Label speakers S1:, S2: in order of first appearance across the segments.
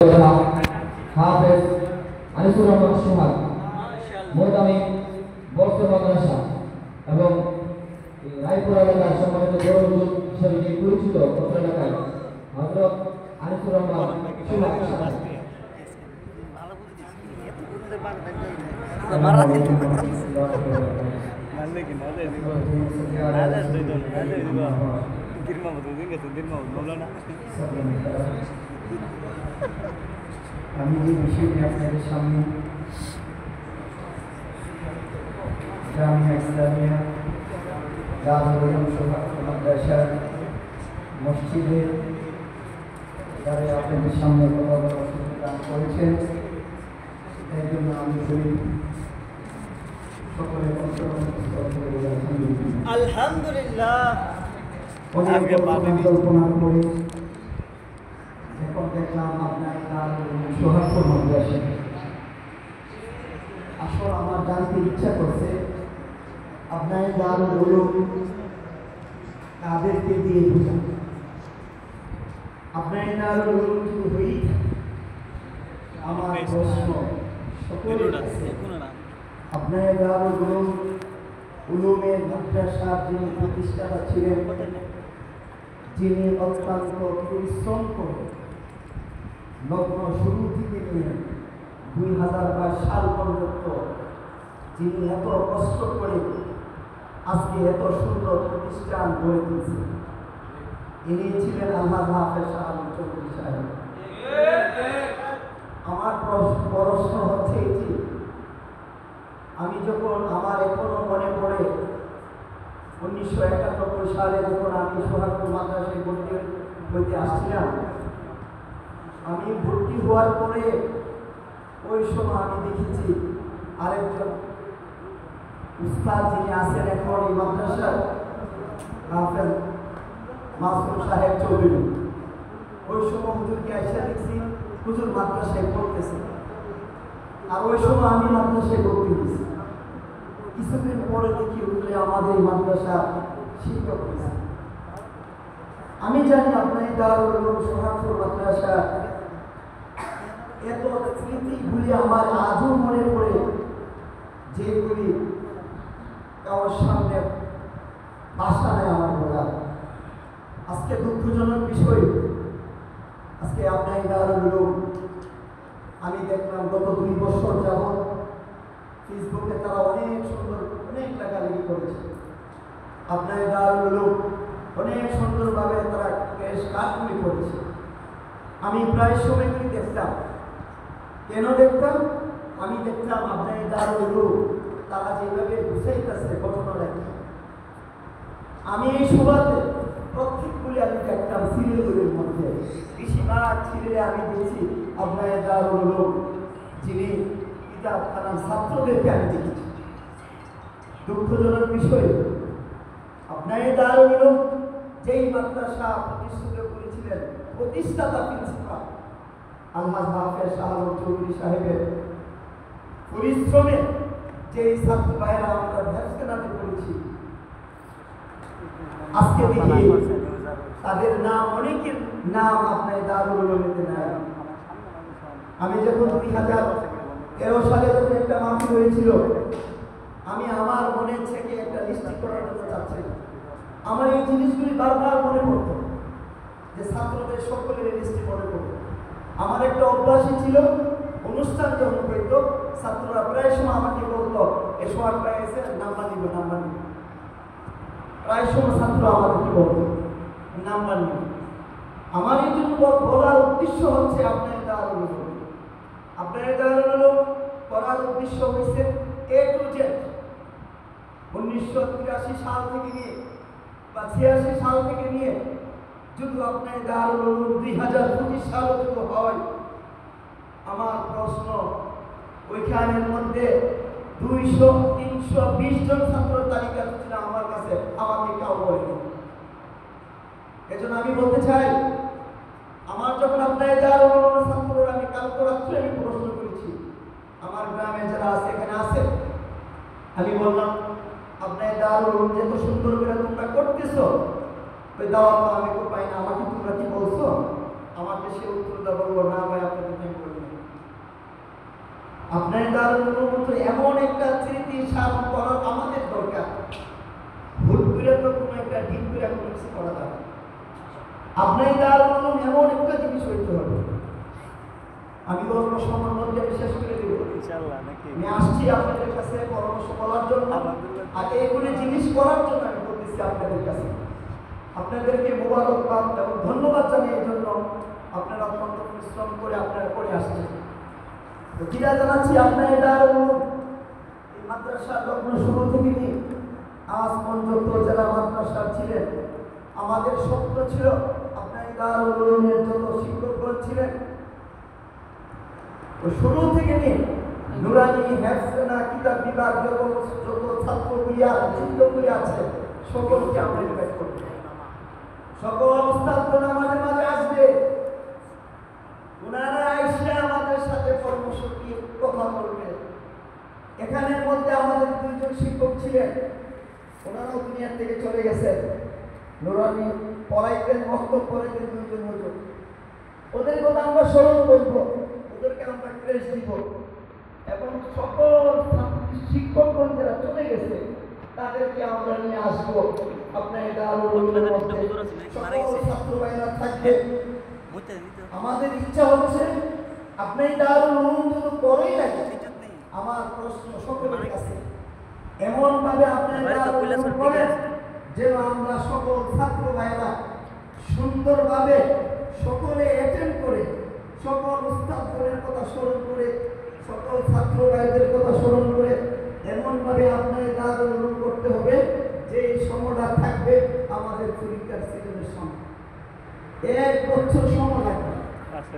S1: হাফেজ আনিসুর রহমান সোহাগ মোদামি বর্ষা মাদ্রাসা এবং রায়পুর এলাকার সম্মানিত বড় হুজুর হিসেবে যিনি পরিচিত অত্র এলাকায় হযরত আনিসুর রহমান সোহাগ
S2: আমি যে বিষয়টি আপনাদের সামনে জামিয়া ইসলামিয়া দারুল উলুম মাদ্রাসার মসজিদে যারা আপনাদের সামনে কথা বলার সুযোগ দান করেছেন এর জন্য আমি সকলের
S3: আলহামদুলিল্লাহ
S2: কল্পনা করে এখন দেখলাম আপনার সোহাগপুর মাদ্রাসা আসলে আমার জানতে ইচ্ছা করছে আপনার দারুল উলুম তাদেরকে দিয়ে বোঝান আপনার দারুল উলুম যদি হই আমার প্রশ্ন সকলের কাছে আপনার দারুল উলুমের মাদ্রাসার যিনি প্রতিষ্ঠাতা ছিলেন যিনি অত্যন্ত পরিশ্রম করে লগ্ন শুরু থেকে নিয়ে 2022 সাল পর্যন্ত যিনি এত কষ্ট করে আজকে এত সুন্দর প্রতিষ্ঠান গড়ে তুলছেন ইনি ছিলেন আলহাজ হাফেজ শাহ চৌধুরী সাহেব। আমার প্রশ্ন হচ্ছে এটি, আমি যখন আমার এখনো মনে পড়ে 1971 সালে যখন আমি সোহাগপুর মাদ্রাসায় ভর্তি হইতে আসছিলাম, আমি ভর্তি হওয়ার পরে ওই সময় আমি দেখেছি আরেকজন উস্তাদ যিনি আছেন এখন এই মাদ্রাসার হাফেজ মাসুম সাহেব চৌধুরী, ওই সময় হুজুরকে আইসা দেখছি হুজুর মাদ্রাসায় পড়তেছে আর ওই সময় আমি মাদ্রাসায় ভর্তি হয়েছি। কিছুদিন পরে দেখি হুজুরে আমাদের এই মাদ্রাসা শিক্ষক হয়েছে। আমি জানি আপনার দারুল উলুম সোহাগপুর মাদ্রাসা এত স্মৃতিগুলি আমার আজও মনে পড়ে, যেগুলি কারোর সামনে ভাষা নেই আমার বলা। আজকে দুঃখজনক বিষয়, আজকে আপনার দারুল উলুম আমি দেখলাম গত 2 বছর যাবৎ ফেসবুকে তারা অনেক সুন্দর অনেক লেখালেখি করেছে। আপনার দারুল উলুম অনেক সুন্দরভাবে তারা কাজগুলি করেছে। আমি প্রায় সময়গুলি দেখতাম। কেন দেখতাম? আমি দেখতাম আপনার দারুল উলুম তারা যেভাবে বুঝাইতেছে ঘটনা লেখা, আমি এই সভাতে প্রত্যেকগুলি আমি দেখতাম সিরিয়ালগুলির মধ্যে। বেশিরভাগ সিরিয়ালে আমি দেখছি আপনার দারুল উলুম যিনি কিতাবখানার ছাত্রদেরকে আমি দেখেছি। দুঃখজনক বিষয়, আপনার দারুল উলুম যেই মাদ্রাসা প্রতিষ্ঠিত করেছিলেন প্রতিষ্ঠাতা প্রিন্সিপাল আলহাজ হাফেজ শাহ চৌধুরী সাহেবের পরিশ্রমে যেই ছাত্র ভাইয়েরা আমরা ভ্যাকসিনাতে করেছি, আজকে দেখি তাদের নাম, অনেকের নাম আপনার দারুল উলুমেতে নাই। আমি যখন 2013 সালে যখন একটা মাহফিল হয়েছিল, আমি আমার মনে থেকে একটা লিস্ট করার জন্য চাচ্ছিলাম। আমার এই জিনিসগুলি বারবার মনে পড়তো যে ছাত্রদের সকলের লিস্টে মনে পড়তো। আমার একটা অভ্যাসই ছিল, অনুষ্ঠান যখন হইতো ছাত্ররা প্রায় সময় আমাকে বলতো এ সোহাগ ভাই এসে নাম্বার নিব নাম্বার নিব। প্রায় সময় ছাত্র আমাদেরকে বলতো নাম্বার নিব। আমার এই জন্য বলার উদ্দেশ্য হচ্ছে আপনার দারুল উলুম, আপনার দারুল উলুম করার উদ্দেশ্য হয়েছে A to Z। 1983 সাল থেকে নিয়ে বা 86 সাল থেকে নিয়ে যদি আপনার দারুল উলুম 2025 সালে যদি হয়, আমার প্রশ্ন ওইখানের মধ্যে 200-320 জন ছাত্র তালিকা ছিল আমার কাছে, আমাকে কেউ বলেনি। এজন্য আমি বলতে চাই, আমার যখন আপনার দারুল উলুমের ছাত্ররা, আমি কালকে রাত্রে আমি প্রশ্ন করেছি আমার গ্রামে যারা আছে এখানে আছে, আমি বললাম আপনার দারুল উলুম যে এত সুন্দর করে তোমরা করতেছো, ওই দাওয়াত আমি তো পাই না, আমাকে তোমরা কি বলছো? আমাকে সে উত্তর দেওয়া বলবো না ভাই আপনাদের আপনার দারুণ মতো এমন একটা স্মৃতি স্মরণ করার আমাদের দরকার। ভুল করে তো কোনো একটা ঠিক করে কোনো কিছু করা যাবে না। আপনার দারুণ এমন একটা জিনিস হইতে হবে। আমি অল্প সময়ের মধ্যে বিশেষ করে দেব আমি আসছি আপনাদের কাছে পরামর্শ বলার জন্য, আর এইগুলি জিনিস করার জন্য আমি বলতেছি আপনাদের কাছে। আপনাদেরকে মোবারকবাদ এবং ধন্যবাদ জানাই এই জন্য আপনারা অত্যন্ত পরিশ্রম করে আপনারা করে আসছেন। কিরা জানাচ্ছি আপনার দারুণ এই মাদ্রাসার লগ্ন শুরু থেকে নিয়ে আজ পর্যন্ত যারা মাদ্রাসার ছিলেন, আমাদের স্বপ্ন ছিল আপনার দারুলের যত শিক্ষকগণ ছিলেন শুরু থেকে নিয়ে নুরানি হেফজনা কিতাব বিভাগ যত ছাত্রগুলি আর শিক্ষকগুলি আছে সকলকে আমরা ইনভাইট করব। সকল উস্তাদগণ আমাদের মাঝে আসবে, ওনারা আইসা আমাদের সাথে কর্মসূচি কথা বলবে। এখানের মধ্যে আমাদের দুইজন শিক্ষক ছিলেন, ওনারাও দুনিয়া থেকে চলে গেছেন। নুরানি পড়াইতেন, বক্তব্য পড়াইতেন দুইজন হুজুর। ওদের কথা আমরা স্মরণ করব, ওদেরকে আমরা ক্রেজ দিব এবং সকল শিক্ষকগণ যারা চলে গেছে তাদেরকে আমরা নিয়ে আসবো। আপনার দারুলের মধ্যে সকল ছাত্র ভাইরা থাকবে। আমাদের ইচ্ছা হচ্ছে আপনি দারুল উলুম যদি করেই লাগে, আমার প্রশ্ন সকলের কাছে এমন ভাবে আপনার দারুল উলুম করেন যেন আমরা সকল ছাত্র ভাইরা সুন্দরভাবে সকলে অ্যাটেন্ড করে, সকল উস্তাদদের কথা স্মরণ করে, সকল ছাত্র ভাইদের কথা স্মরণ করে এমনভাবে আপনার দারুল উলুম করতে হবে যে এই সময়টা থাকবে আমাদের পরীক্ষার সিজনের সময়। 1 বছর সময় লাগবে,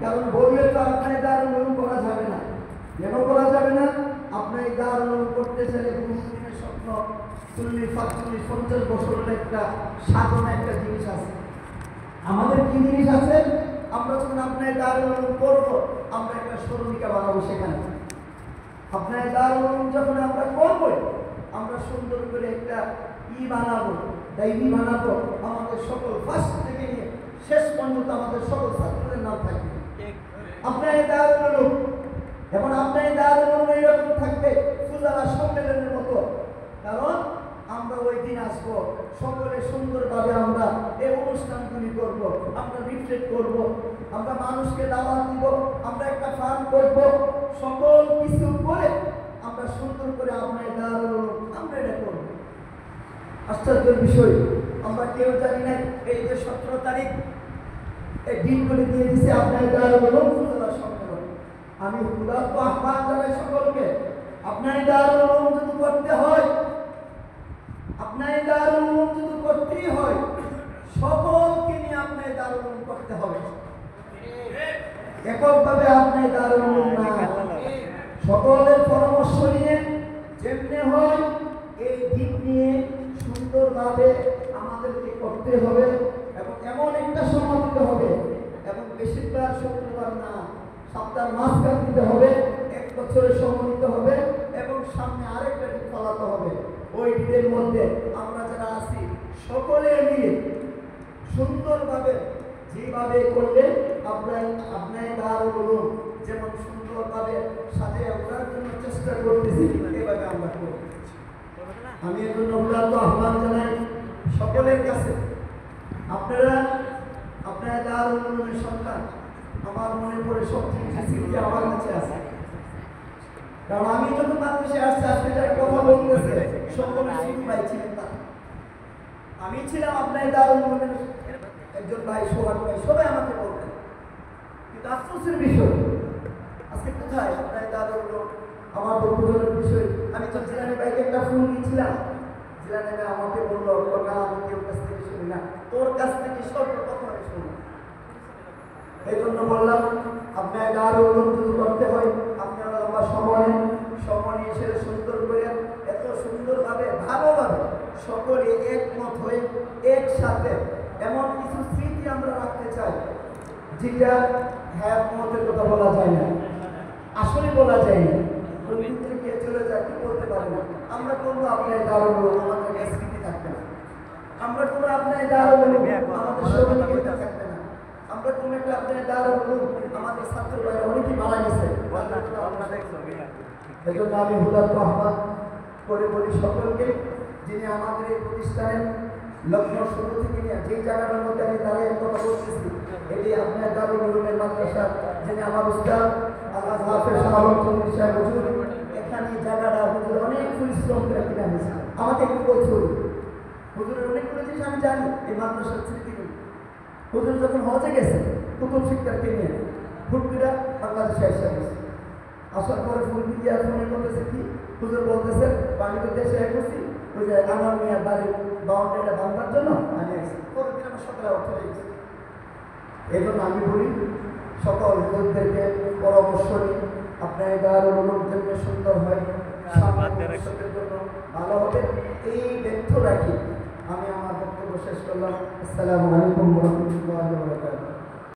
S2: কারণ বললে তো আপনার দারুল উলুম করা যাবে না। কেন করা যাবে না? আপনার দারুল উলুম করতে চাইলে বহুদিনের স্বপ্ন 40, 45, 50 বছরের একটা সাধনা একটা জিনিস আছে। আমাদের কি জিনিস আছে? আমরা যখন আপনার দারুল উলুম করবো আমরা একটা স্মরণিকা বানাবো সেখানে। আপনার দারুল উলুম যখন আমরা করবো আমরা সুন্দর করে একটা বানাবো, ডায়েরি বানাবো। আমাদের সকল ফার্স্ট থেকে নিয়ে শেষ পর্যন্ত আমাদের সকল ছাত্রদের নাম থাকবে আপনার দারুল উলুম। এবং আপনার দারুল উলুম এইরকম থাকবে ফুজারা সম্মেলনের মতো, কারণ আমরা ওই দিন আসবো সকলে সুন্দরভাবে আমরা এই অনুষ্ঠানগুলি করব, আমরা রিফ্লেক্ট করব, আমরা মানুষকে দাওয়াত দিব, আমরা একটা ফান করব, সকল কিছু করে আমরা সুন্দর করে আপনার দারুল উলুম আমরা এটা করব। আশ্চর্যের বিষয়, আমরা কেউ জানি না এই যে 17 তারিখ এই দিনগুলি দিয়ে দিচ্ছে আপনার দারুল উলুম ফুজারা সম্মেলন। আমি উদাত্ত আহ্বান জানাই সকলকে, আপনার দারুল উলুম যদি করতে হয়, আপনার দারুল উলুম যদি করতেই হয় সকলকে নিয়ে আপনার দারুল উলুম করতে হবে। এককভাবে আপনার দারুল উলুম না, সকলের পরামর্শ নিয়ে যেমনি হয় এই দিক নিয়ে সুন্দরভাবে আমাদেরকে করতে হবে এবং এমন একটা সময় দিতে হবে এবং বেশিরভাগ শুক্রবার না, সপ্তাহের মাঝখান দিতে হবে, 1 বছরের সময় দিতে হবে এবং সামনে আরেকটা দিন চালাতে হবে। ওই দিনের মধ্যে আমরা যারা আছি সকলে মিলে সুন্দরভাবে যেভাবে করলে আপনার দারুল উলুম যেমন সুন্দরভাবে সাথে ওঠার জন্য চেষ্টা করতেছি এভাবে আমরা করব। আমি এর জন্য উদাত্ত আহ্বান জানাই সকলের কাছে, আপনারা আপনার দারুল উলুমের সন্তান। আমার মনে পড়ে সবচেয়ে স্মৃতি আমার কাছে আছে, কারণ আমি যখন মাদ্রাসায় আসতে আসতে যারা কথা বলতেছে সকলে শিশু ভাই ছিলেন না। আমি ছিলাম আপনার দারুল উলুমের একজন ভাই, সোহাগ ভাই, সবাই আমাকে বলতেন। কিন্তু আফসোসের বিষয় আজকে কোথায় আপনার দারুল উলুম? আমার দুঃখজনক বিষয়, আমি তো জিলানি ভাইকে একটা ফোন দিয়েছিলাম, জিলানি ভাই আমাকে বললো না আমি কেউ কাছ থেকে শুনি না, তোর কাছ থেকে সর্বপ্রথম আমি শুনি। এই জন্য বললাম আপনার দারুল উলুম যদি করতে হয় আপনারা লম্বা সময় এসে সুন্দর করে এত সুন্দরভাবে ভালোভাবে সকলে একমত হয়ে একসাথে এমন কিছু স্মৃতি আমরা রাখতে চাই যেটা হ্যাঁ মতের কথা বলা যায় না, আসলে বলা যায় না, কে চলে যায় কি বলতে পারে না। আমরা করবো আপনার দারুল উলুম, আমাদের স্মৃতি থাকবে না। আমরা করবো আপনার দারুল উলুম, আমাদের শরীরে থাকবে না। আমরা কোনো একটা আপনার দারুল উলুম, আমাদের ছাত্র ভাইরা অনেকেই মারা গেছে। এজন্য আমি হুদার আহ্বান করে বলি সকলকে, যিনি আমাদের এই প্রতিষ্ঠানের লগ্ন শুরু থেকে নিয়ে যেই জায়গাটার মধ্যে আমি দাঁড়িয়ে কথা বলতেছি, এটি আপনার দারুল উলুমের মাদ্রাসা, যিনি আমার উস্তাদ আল্লাহ হাফেজ শাহুল চৌধুরী সাহেব হুজুর, এখানে এই জায়গাটা হুজুর অনেক পরিশ্রম করে কিনে আনেছে। আমাকে একটু বলছো হুজুরের অনেকগুলো জিনিস আমি জানি এই মাদ্রাসার স্মৃতিগুলো। হুজুর যখন হজে গেছে কুতুব শিক্ষার্থী নিয়ে ফুটবিরা বাংলাদেশে এসে গেছে, আসার পরে ফুল দিয়ে ফোনে বলতেছে কি হুজুর বলতেছে পানি তো দেশে করছি, ওই যে আমার মেয়ের বাড়ির বাউন্ডারিটা বাঁধার জন্য আমি আসছি। পরের দিন আমার সকালে অর্থ লেগেছে। এই জন্য আমি বলি সকল হুজুরদেরকে পরামর্শ নিই, আপনার এই দারুল উলুমদেরকে সুন্দর হয়, ভবিষ্যতের জন্য ভালো হবে, এই ব্যর্থ রাখি আমি আমার বক্তব্য শেষ করলাম। আসসালামু আলাইকুম ওয়া রাহমাতুল্লাহি ওয়া বারাকাতুহু।